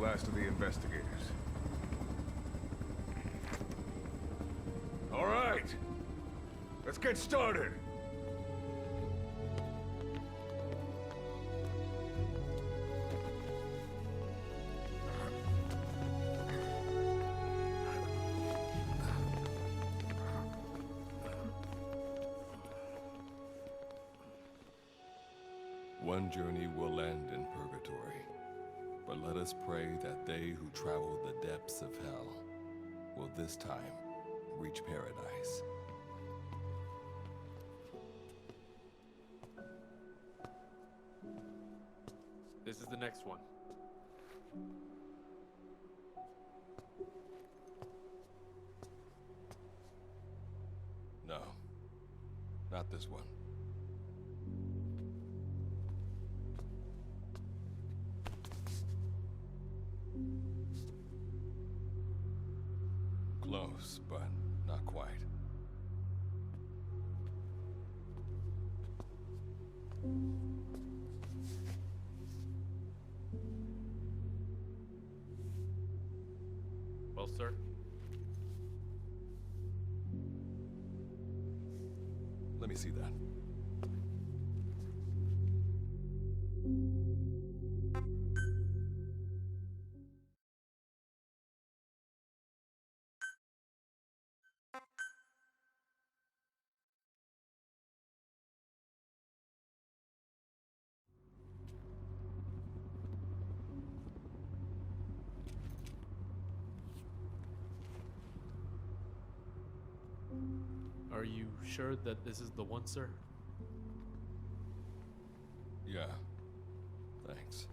Last of the investigators. All right, let's get started. One journey will end in purgatory. But let us pray that they who travel the depths of hell will this time reach paradise. This is the next one. No, not this one. Close, but not quite. Well, sir? Let me see that. Are you sure that this is the one, sir? Yeah. Thanks.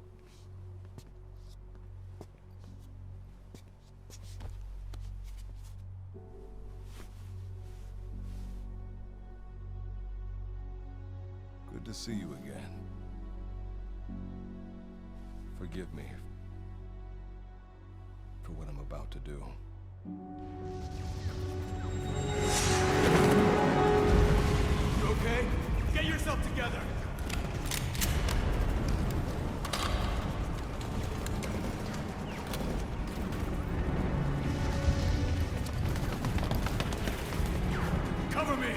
Good to see you again. Forgive me for what I'm about to do. You okay? Get yourself together! Cover me!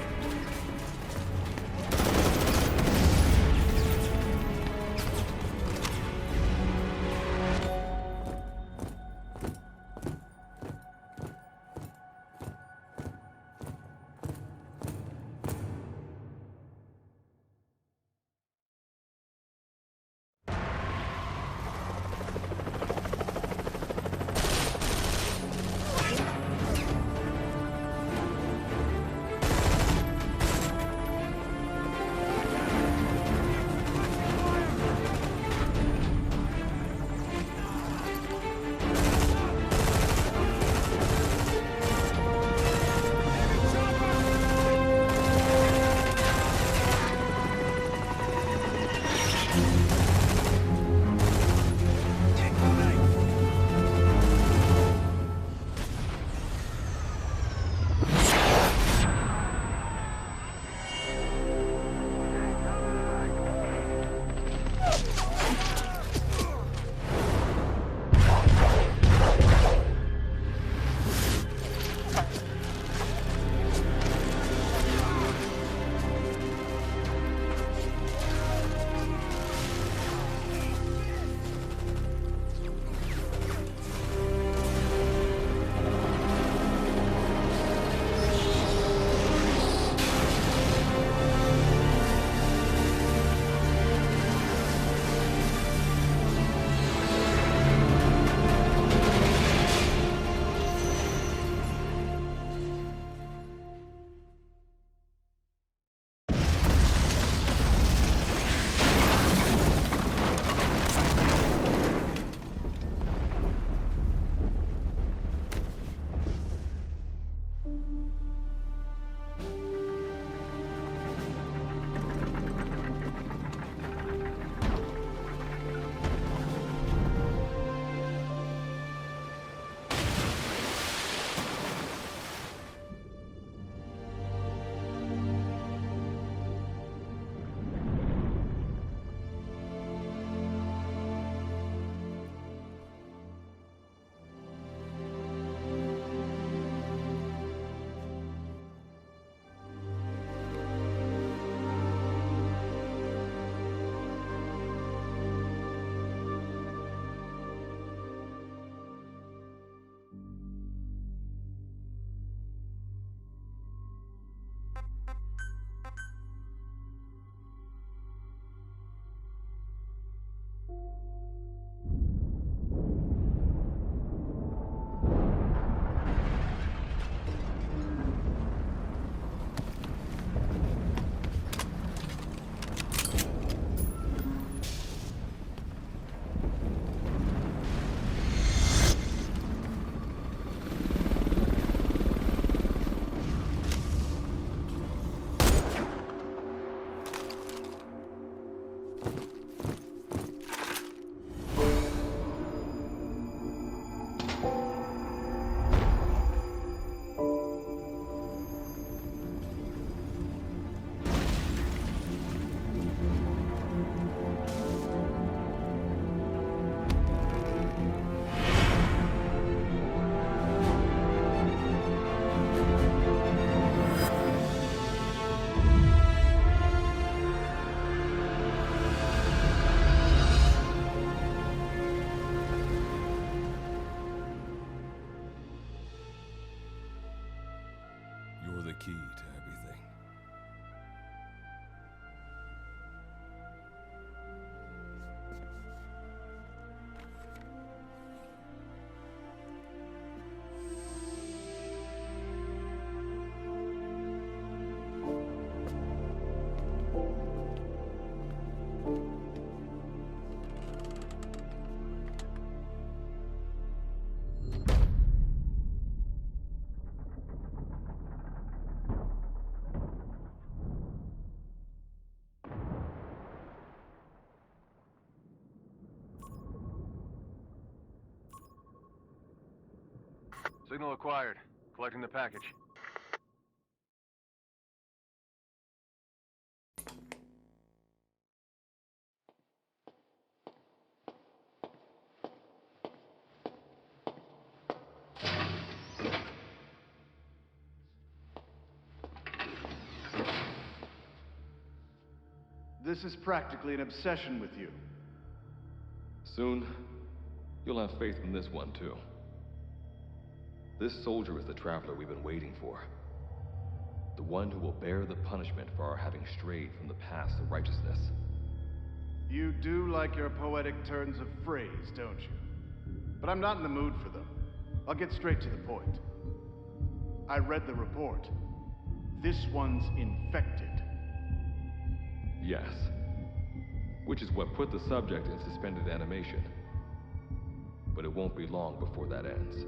The key to everything. Signal acquired. Collecting the package. This is practically an obsession with you. Soon, you'll have faith in this one, too. This soldier is the traveler we've been waiting for. The one who will bear the punishment for our having strayed from the paths of righteousness. You do like your poetic turns of phrase, don't you? But I'm not in the mood for them. I'll get straight to the point. I read the report. This one's infected. Yes. Which is what put the subject in suspended animation. But it won't be long before that ends.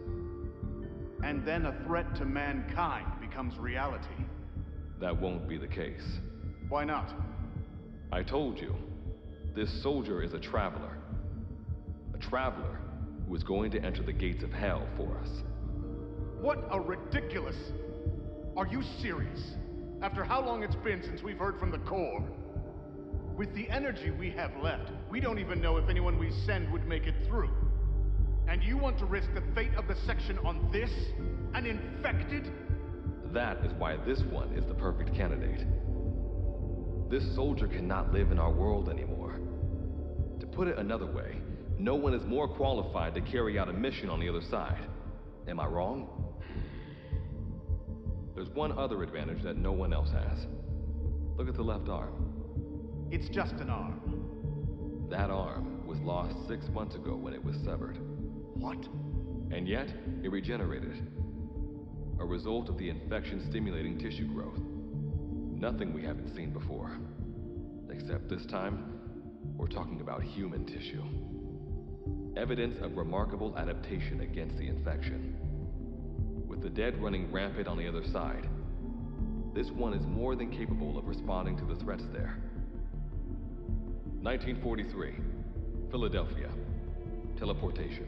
And then a threat to mankind becomes reality. That won't be the case. Why not? I told you, this soldier is a traveler. A traveler who is going to enter the gates of hell for us. What a ridiculous... Are you serious? After how long it's been since we've heard from the Corps? With the energy we have left, we don't even know if anyone we send would make it through. And you want to risk the fate of the section on this? An infected? That is why this one is the perfect candidate. This soldier cannot live in our world anymore. To put it another way, no one is more qualified to carry out a mission on the other side. Am I wrong? There's one other advantage that no one else has. Look at the left arm. It's just an arm. That arm was lost 6 months ago when it was severed. What? And yet, it regenerated. A result of the infection-stimulating tissue growth. Nothing we haven't seen before. Except this time, we're talking about human tissue. Evidence of remarkable adaptation against the infection. With the dead running rampant on the other side, this one is more than capable of responding to the threats there. 1943, Philadelphia. Teleportation.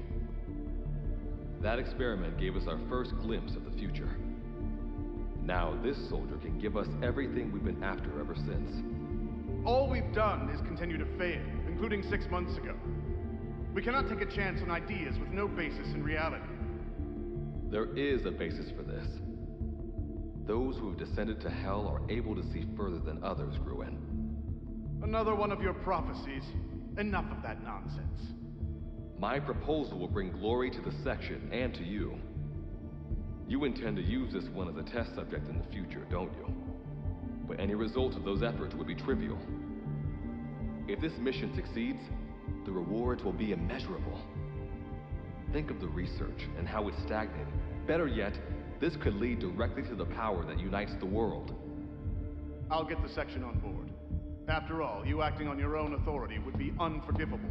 That experiment gave us our first glimpse of the future. Now this soldier can give us everything we've been after ever since. All we've done is continue to fail, including 6 months ago. We cannot take a chance on ideas with no basis in reality. There is a basis for this. Those who have descended to hell are able to see further than others, Gruen. Another one of your prophecies. Enough of that nonsense. My proposal will bring glory to the section and to you. You intend to use this one as a test subject in the future, don't you? But any result of those efforts would be trivial. If this mission succeeds, the rewards will be immeasurable. Think of the research and how it's stagnating. Better yet, this could lead directly to the power that unites the world. I'll get the section on board. After all, you acting on your own authority would be unforgivable.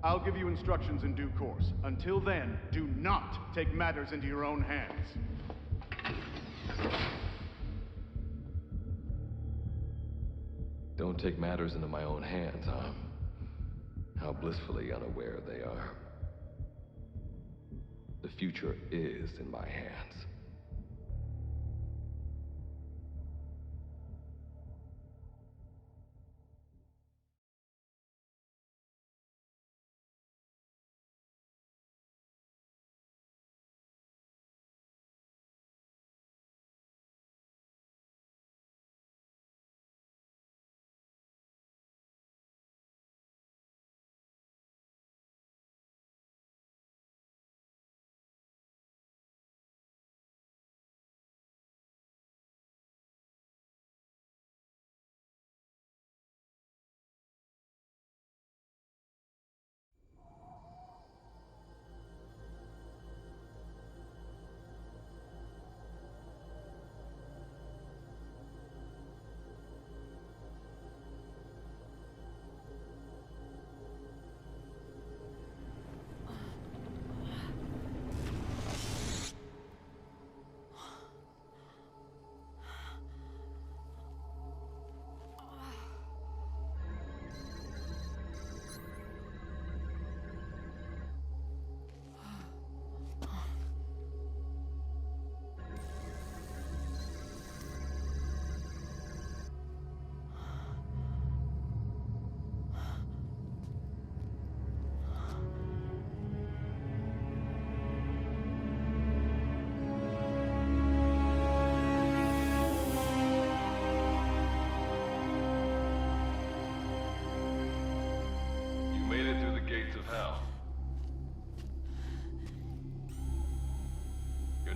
I'll give you instructions in due course. Until then, do not take matters into your own hands. Don't take matters into my own hands, huh? How blissfully unaware they are. The future is in my hands.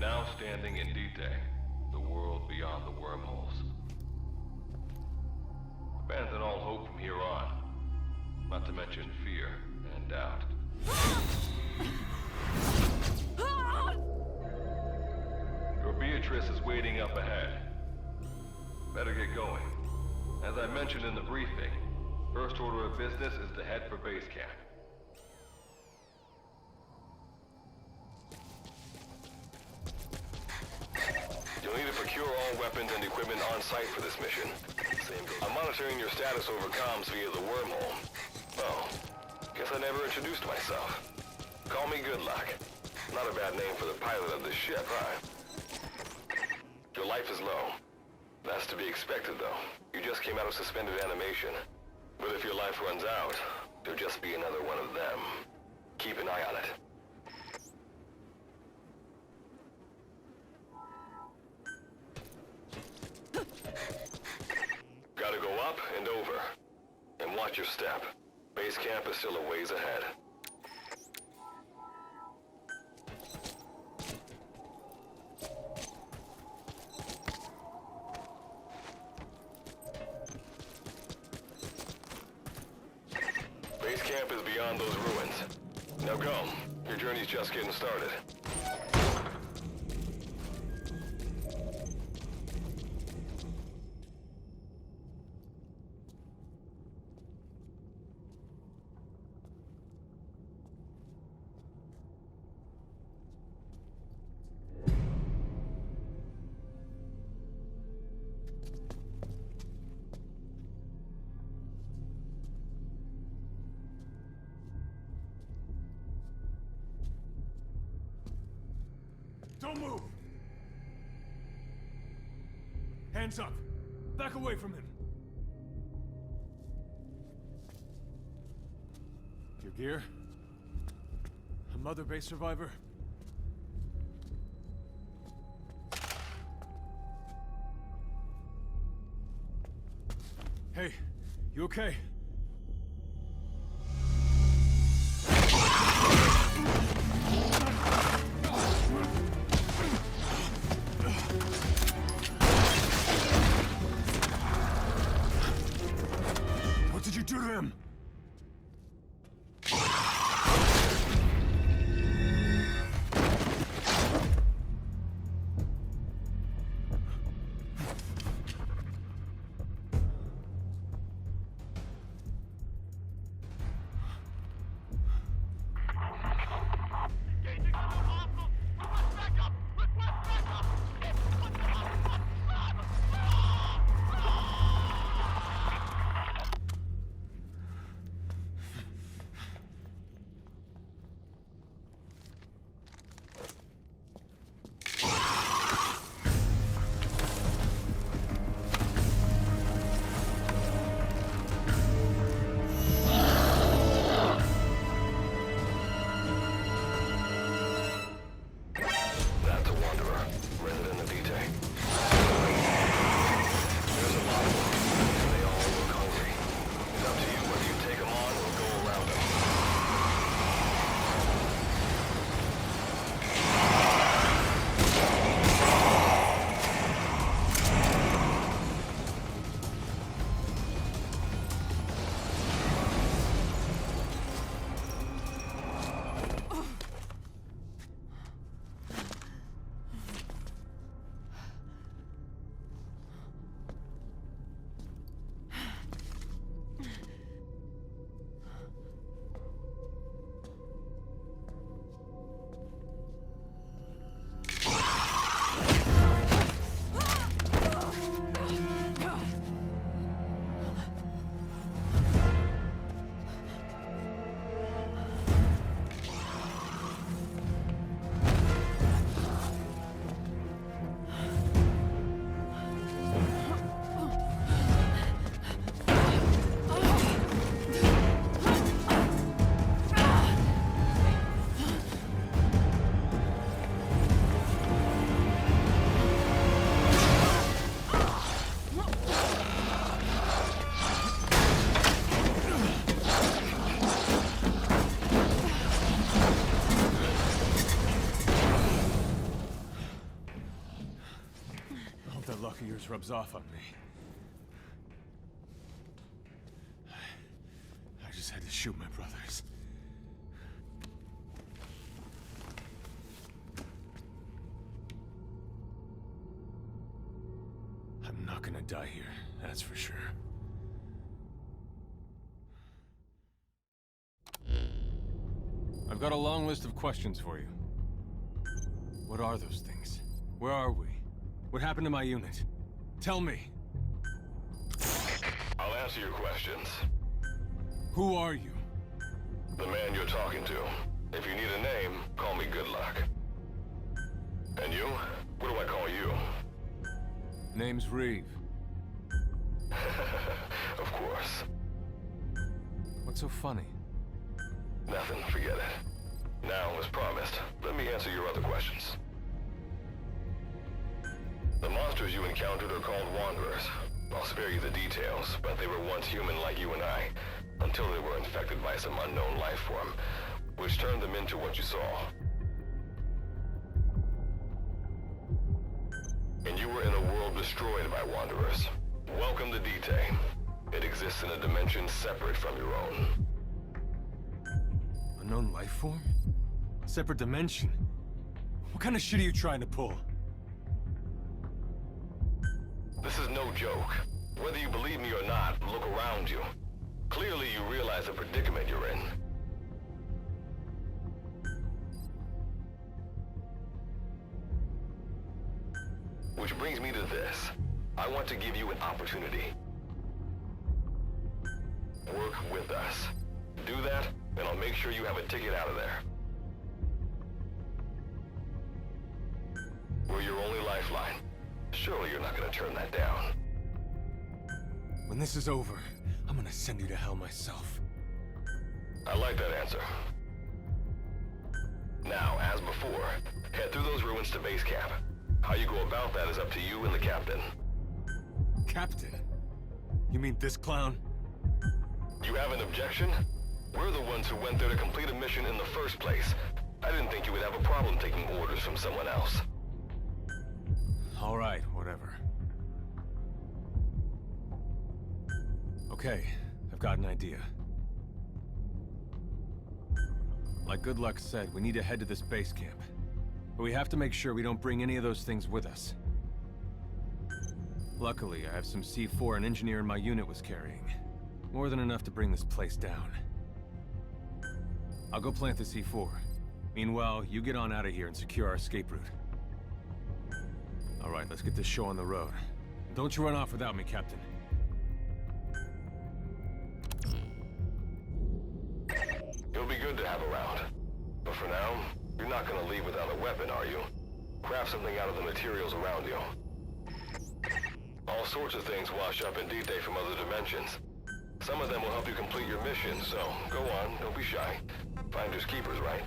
now standing in dite, the world beyond the wormholes. Abandon all hope from here on, not to mention fear and doubt. Your Beatrice is waiting up ahead. Better get going. As I mentioned in the briefing, first order of business is to head for base camp. You'll need to procure all weapons and equipment on site for this mission. I'm monitoring your status over comms via the wormhole. Oh, guess I never introduced myself. Call me Goodluck. Not a bad name for the pilot of this ship, huh? Your life is low. That's to be expected, though. You just came out of suspended animation. But if your life runs out, you'll just be another one of them. Keep an eye on it. Gotta go up and over. And watch your step. Base camp is still a ways ahead. Base camp is beyond those ruins. Now go. Your journey's just getting started. Don't move! Hands up! Back away from him! Your gear? A Mother Base survivor? Hey, you okay? What did you do to him? yours rubs off on me. I just had to shoot my brothers. I'm not gonna die here, that's for sure. I've got a long list of questions for you. What are those things? Where are we? What happened to my unit? Tell me. I'll answer your questions. Who are you? The man you're talking to. If you need a name, call me Goodluck. And you? What do I call you? Name's Reeve. Of course. What's so funny? Nothing, forget it. Now, as promised, let me answer your other questions. The monsters you encountered are called Wanderers. I'll spare you the details, but they were once human like you and I, until they were infected by some unknown life form, which turned them into what you saw. And you were in a world destroyed by Wanderers. Welcome to Dite. It exists in a dimension separate from your own. Unknown life form? Separate dimension? What kind of shit are you trying to pull? This is no joke. Whether you believe me or not, look around you. Clearly you realize the predicament you're in. Which brings me to this. I want to give you an opportunity. Work with us. Do that, and I'll make sure you have a ticket out of there. We're your only lifeline. Surely you're not gonna turn that down. When this is over, I'm gonna send you to hell myself. I like that answer. Now, as before, head through those ruins to base camp. How you go about that is up to you and the captain. Captain? You mean this clown? You have an objection? We're the ones who went there to complete a mission in the first place. I didn't think you would have a problem taking orders from someone else. All right, whatever. Okay, I've got an idea. Like Goodluck said, we need to head to this base camp. But we have to make sure we don't bring any of those things with us. Luckily, I have some C4 an engineer in my unit was carrying. More than enough to bring this place down. I'll go plant the C4. Meanwhile, you get on out of here and secure our escape route. All right, let's get this show on the road. Don't you run off without me, Captain. You'll be good to have around. But for now, you're not gonna leave without a weapon, are you? Craft something out of the materials around you. All sorts of things wash up in Dite from other dimensions. Some of them will help you complete your mission, so go on, don't be shy. Finders keepers, right?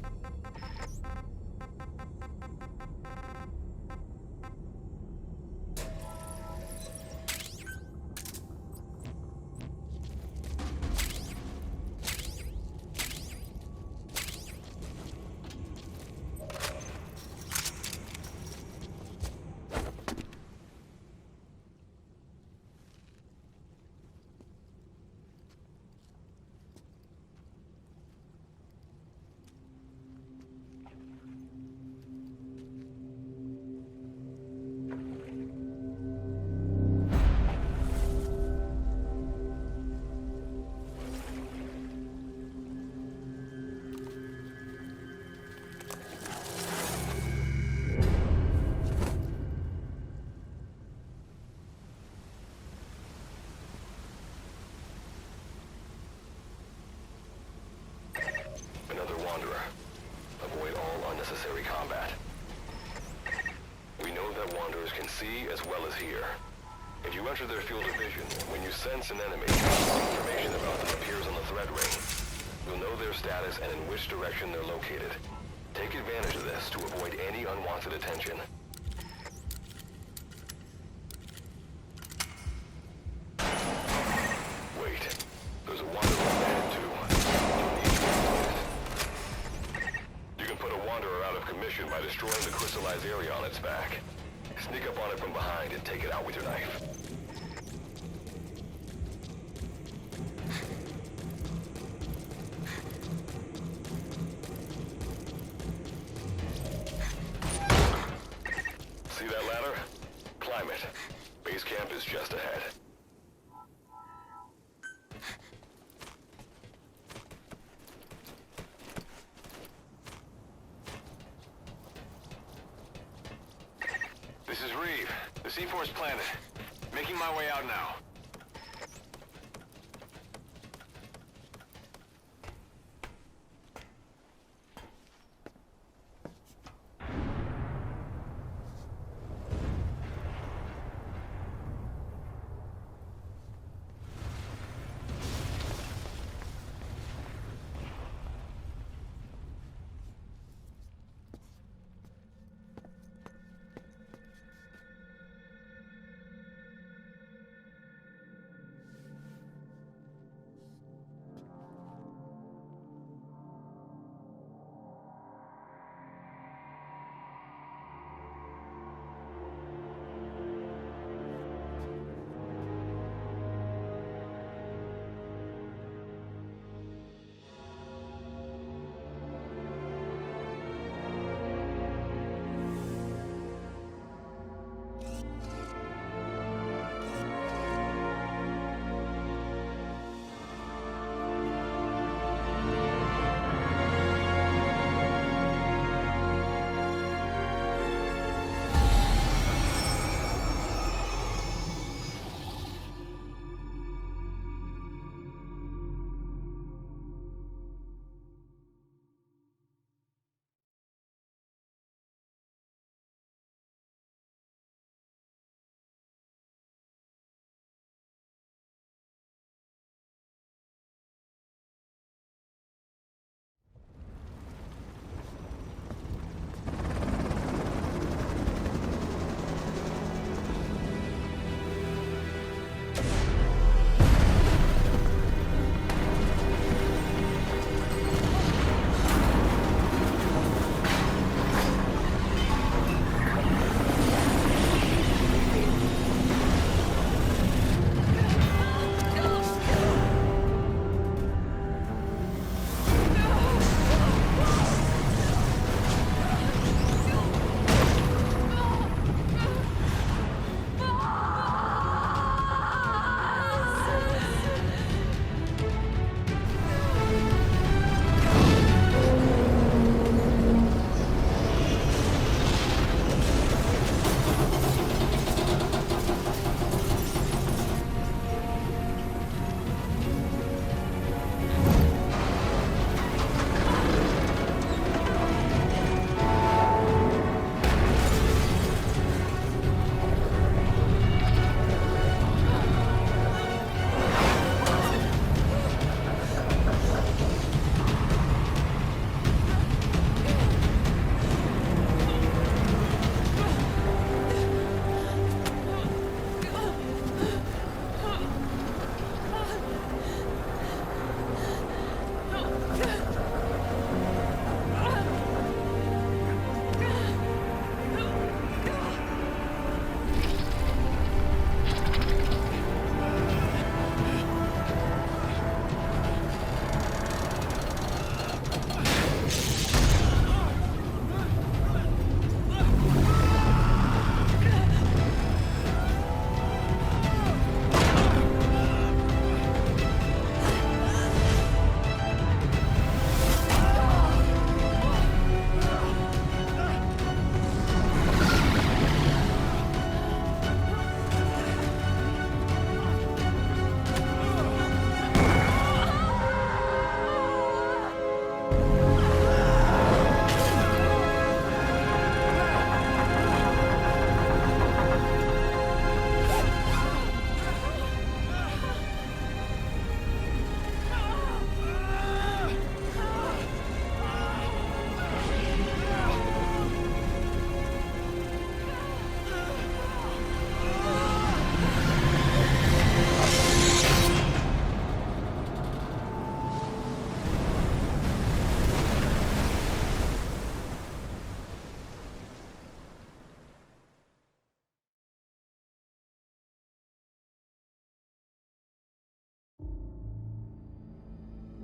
Another wanderer. Avoid all unnecessary combat. We know that wanderers can see as well as hear. If you enter their field of vision, when you sense an enemy, information about them appears on the threat ring. You'll know their status and in which direction they're located. Take advantage of this to avoid any unwanted attention. Wait, there's a wanderer ahead too. You'll need to avoid it. You can put a wanderer out of commission by destroying the crystallized area on its back. Sneak up on it from behind and take it out with your knife. See that ladder? Climb it. Base camp is just ahead. This is Reeve. The C4's planted. Making my way out now.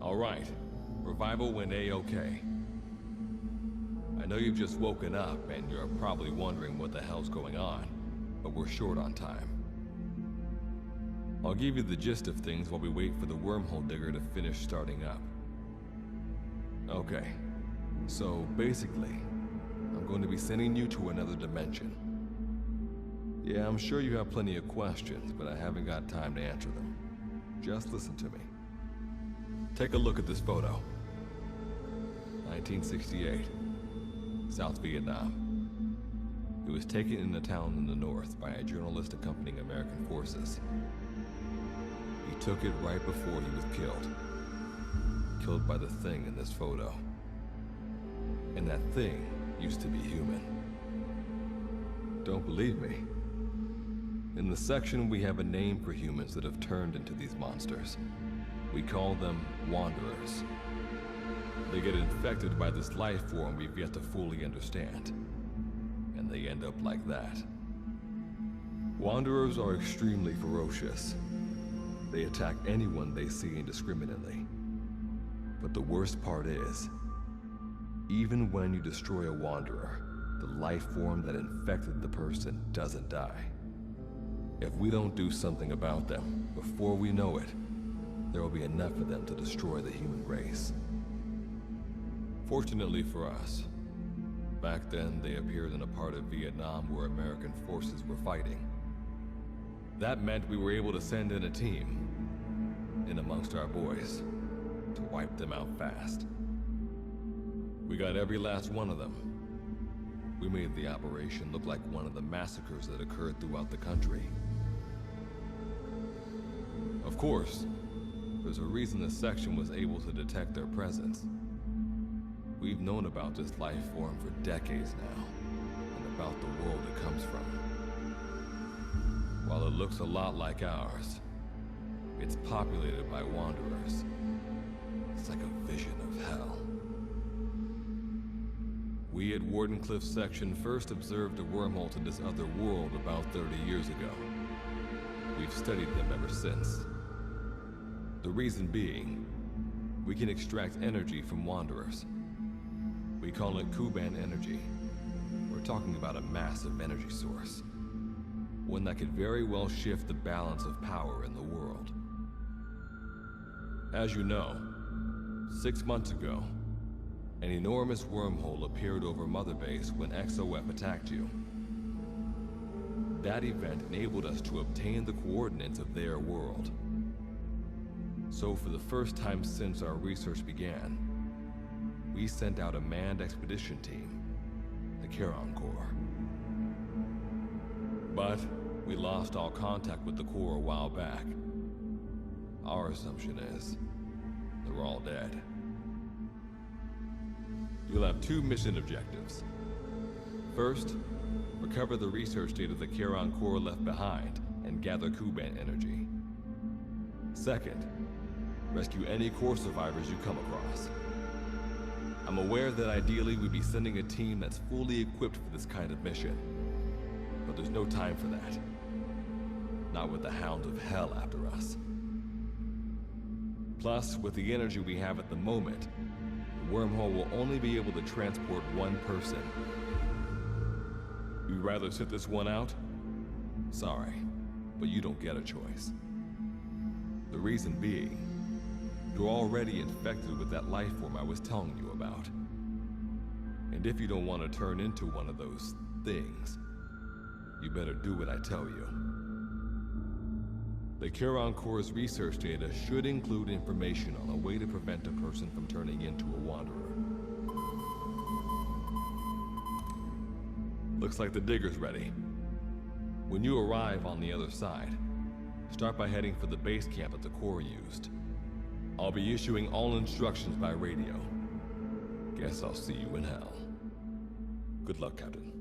All right. Revival went A-okay. I know you've just woken up and you're probably wondering what the hell's going on, but we're short on time. I'll give you the gist of things while we wait for the wormhole digger to finish starting up. Okay, so basically, I'm going to be sending you to another dimension. Yeah, I'm sure you have plenty of questions, but I haven't got time to answer them. Just listen to me. Take a look at this photo. 1968, South Vietnam. It was taken in a town in the north by a journalist accompanying American forces. He took it right before he was killed. Killed by the thing in this photo. And that thing used to be human. Don't believe me? In the section, we have a name for humans that have turned into these monsters. We call them wanderers. They get infected by this life form we've yet to fully understand. And they end up like that. Wanderers are extremely ferocious. They attack anyone they see indiscriminately. But the worst part is, even when you destroy a wanderer, the life form that infected the person doesn't die. If we don't do something about them, before we know it, there will be enough of them to destroy the human race. Fortunately for us, back then they appeared in a part of Vietnam where American forces were fighting. That meant we were able to send in a team, in amongst our boys, to wipe them out fast. We got every last one of them. We made the operation look like one of the massacres that occurred throughout the country. Of course, there's a reason the section was able to detect their presence. We've known about this life form for decades now, and about the world it comes from. While it looks a lot like ours, it's populated by wanderers. It's like a vision of hell. We at Wardenclyff section first observed a wormhole to this other world about 30 years ago. We've studied them ever since. The reason being, we can extract energy from wanderers. We call it Kuban energy. We're talking about a massive energy source. One that could very well shift the balance of power in the world. As you know, 6 months ago, an enormous wormhole appeared over Mother Base when XOF attacked you. That event enabled us to obtain the coordinates of their world. So for the first time since our research began, we sent out a manned expedition team, the Charon Corps. But we lost all contact with the Corps a while back. Our assumption is they're all dead. You'll have 2 mission objectives. First, recover the research data the Charon Corps left behind and gather Kuban energy. Second, rescue any Corps survivors you come across. I'm aware that ideally we'd be sending a team that's fully equipped for this kind of mission, but there's no time for that. Not with the Hound of Hell after us. Plus, with the energy we have at the moment, the wormhole will only be able to transport one person. You'd rather sit this one out? Sorry, but you don't get a choice. The reason being, you're already infected with that life form I was telling you about. And if you don't want to turn into one of those things, you better do what I tell you. The Charon Corps' research data should include information on a way to prevent a person from turning into a wanderer. Looks like the digger's ready. When you arrive on the other side, start by heading for the base camp that the Corps used. I'll be issuing all instructions by radio. Guess I'll see you in hell. Good luck, Captain.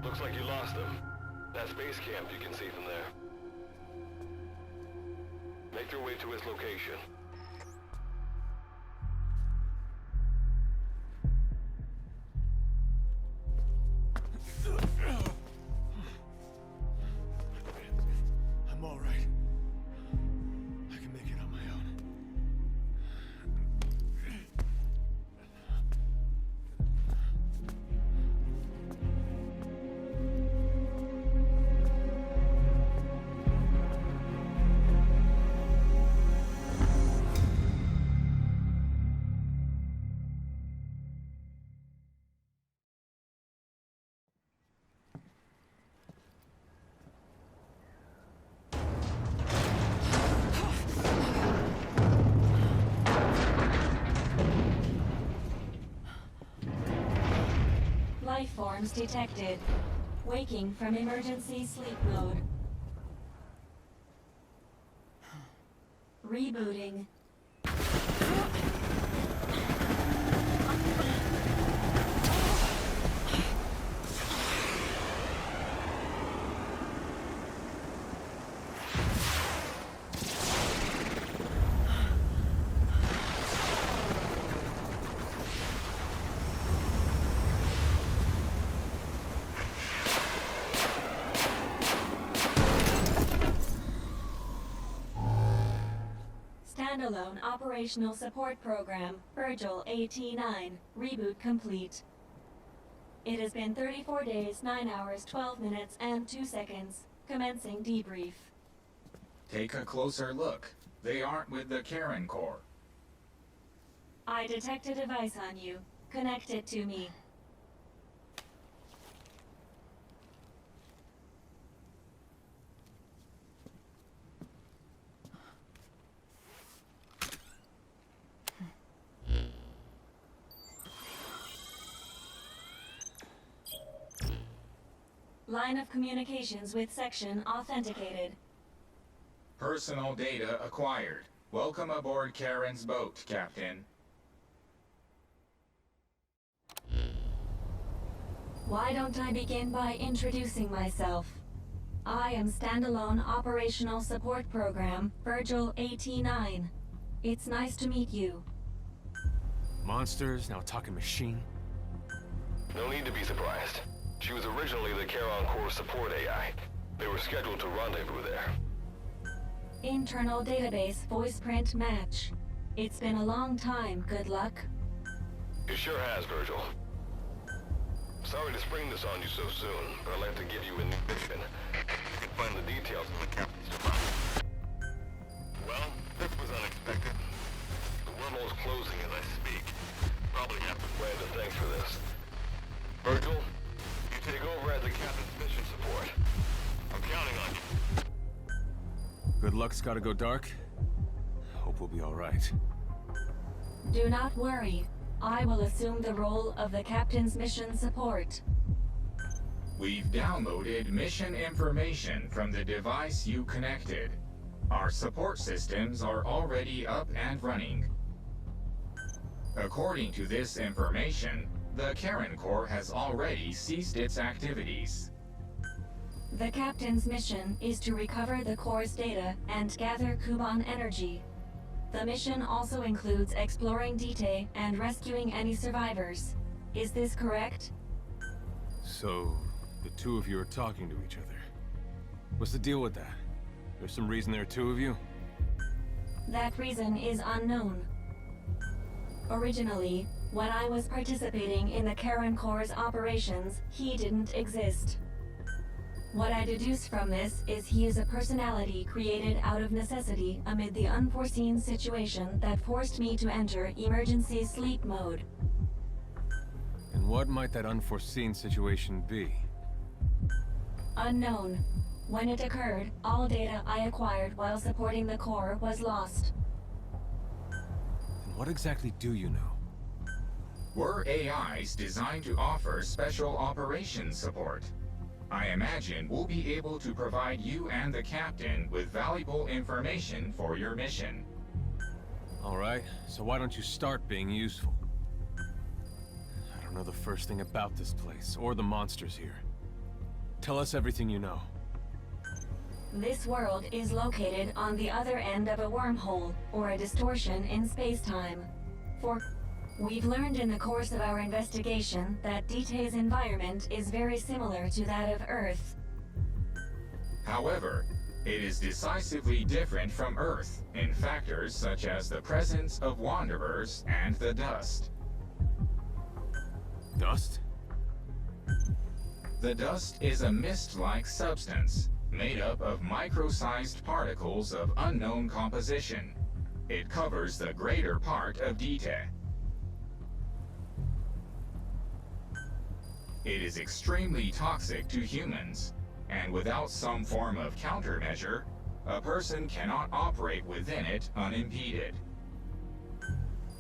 Looks like you lost them. That base camp you can see from there. Make your way to his location. I'm all right. I can make it on my own. Life forms detected. Waking from emergency sleep mode. Rebooting. Standalone Operational Support Program, Virgil AT-9, reboot complete. It has been 34 days, 9 hours, 12 minutes, and 2 seconds. Commencing debrief. Take a closer look. They aren't with the Charon Core. I detect a device on you. Connect it to me. Line of communications with section authenticated. Personal data acquired. Welcome aboard Charon's boat, Captain. Why don't I begin by introducing myself? I am Standalone Operational Support Program, Virgil AT-9. It's nice to meet you. Monsters, now talking machine. No need to be surprised. She was originally the Charon Core support AI. They were scheduled to rendezvous there. Internal database voice print match. It's been a long time, Goodluck. It sure has, Virgil. Sorry to spring this on you so soon, but I'd like to give you a new mission. You can find the details in the captain's department. Well, this was unexpected. The wormhole's closing as I speak. Probably have to plan to thanks for this. Virgil, you take over as the captain's mission support. I'm counting on you. Good luck's gotta go dark. Hope we'll be alright. Do not worry. I will assume the role of the captain's mission support. We've downloaded mission information from the device you connected. Our support systems are already up and running. According to this information, the Charon Core has already ceased its activities. The captain's mission is to recover the core's data and gather Kuban energy. The mission also includes exploring dite and rescuing any survivors. Is this correct? So, the two of you are talking to each other. What's the deal with that? There's some reason there are two of you? That reason is unknown. Originally, when I was participating in the Charon Core's operations, he didn't exist. What I deduce from this is he is a personality created out of necessity amid the unforeseen situation that forced me to enter emergency sleep mode. And what might that unforeseen situation be? Unknown. When it occurred, all data I acquired while supporting the core was lost. And what exactly do you know? We're AIs designed to offer special operations support. I imagine we'll be able to provide you and the captain with valuable information for your mission. Alright, so why don't you start being useful? I don't know the first thing about this place, or the monsters here. Tell us everything you know. This world is located on the other end of a wormhole, or a distortion in space-time. We've learned in the course of our investigation that Dite's environment is very similar to that of Earth. However, it is decisively different from Earth in factors such as the presence of wanderers and the dust. Dust? The dust is a mist-like substance made up of micro-sized particles of unknown composition. It covers the greater part of Dite. It is extremely toxic to humans, and without some form of countermeasure, a person cannot operate within it unimpeded.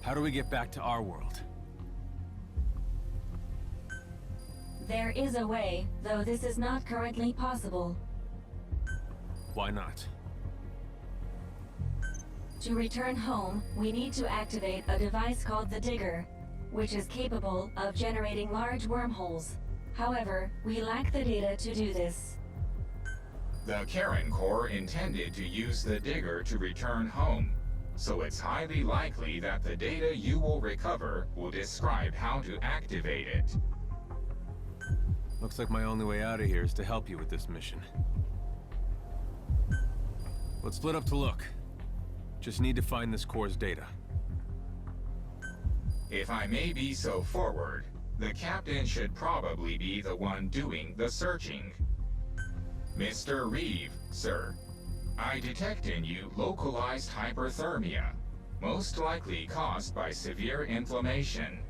How do we get back to our world? There is a way, though this is not currently possible. Why not? To return home, we need to activate a device called the Digger, which is capable of generating large wormholes. However, we lack the data to do this. The Charon Corps intended to use the Digger to return home, so it's highly likely that the data you will recover will describe how to activate it. Looks like my only way out of here is to help you with this mission. Let's split up to look. Just need to find this Corps' data. If I may be so forward, the captain should probably be the one doing the searching. Mr. Reeve, sir, I detect in you localized hyperthermia, most likely caused by severe inflammation.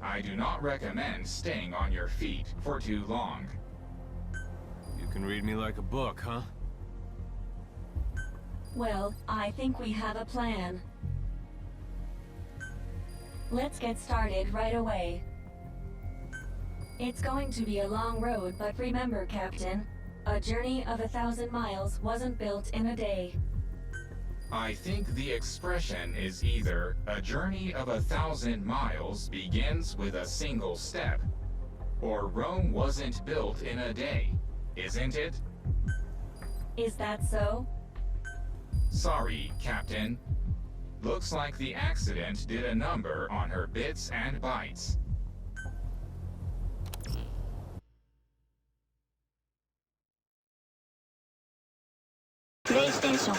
I do not recommend staying on your feet for too long. You can read me like a book, huh? Well, I think we have a plan. Let's get started right away. It's going to be a long road, but remember, Captain, a journey of 1,000 miles wasn't built in a day. I think the expression is either a journey of 1,000 miles begins with a single step, or Rome wasn't built in a day, isn't it? Is that so? Sorry, Captain. Looks like the accident did a number on her bits and bytes. PlayStation